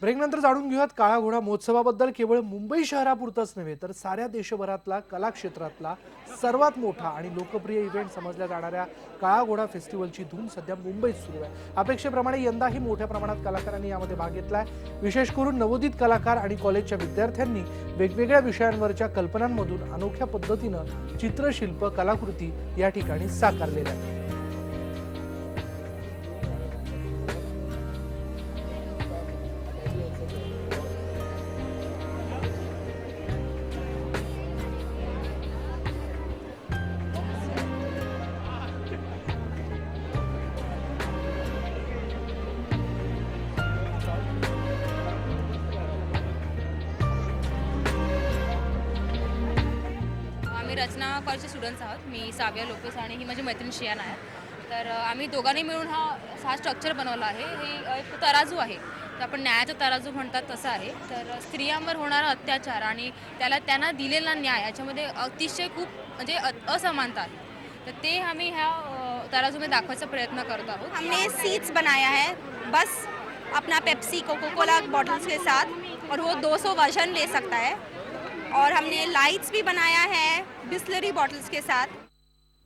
ब्रेकनंतर जाणून घेऊयात काळा घोडा महोत्सवाबद्दल. केवळ मुंबई शहरापुरतच नव्हे तर साऱ्या देशभरातला कला क्षेत्रातला सर्वात मोठा आणि लोकप्रिय इव्हेंट समजल्या जाणाऱ्या काळा घोडा फेस्टिवलची धूम सध्या मुंबईत सुरू आहे. अपेक्षेप्रमाणे यंदाही मोठ्या प्रमाणात कलाकारांनी यामध्ये भाग घेतलाय. विशेष करून नवोदित कलाकार आणि कॉलेजच्या विद्यार्थ्यांनी वेगवेगळ्या विषयांवरच्या कल्पनांमधून अनोख्या पद्धतीनं चित्रशिल्प कलाकृती या ठिकाणी साकारलेल्या आहेत. आम्ही रचना कॉलेजचे स्टुडंट्स आहोत. मी साव्या लोपेस आणि ही माझी मैत्रीण शियान आहे. तर आम्ही दोघांनी मिळून हा स्ट्रक्चर बनवला आहे. हे एक तराजू आहे. तर आपण न्यायाचा तराजू म्हणतात तसं आहे. तर स्त्रियांवर होणारा अत्याचार आणि त्यांना दिलेला न्याय याच्यामध्ये अतिशय खूप म्हणजे असमानता आहे. तर ते आम्ही ह्या तराजूमध्ये दाखवायचा प्रयत्न करत आहोत. हमने सीट्स बनाया है बस अपना पेप्सी कोको कोला बॉटल्स के साथ, और वो 200 वर्जन ले सकता है। और हमने लाइट्स भी बनाया है बिस्लरी बॉटल्स के साथ।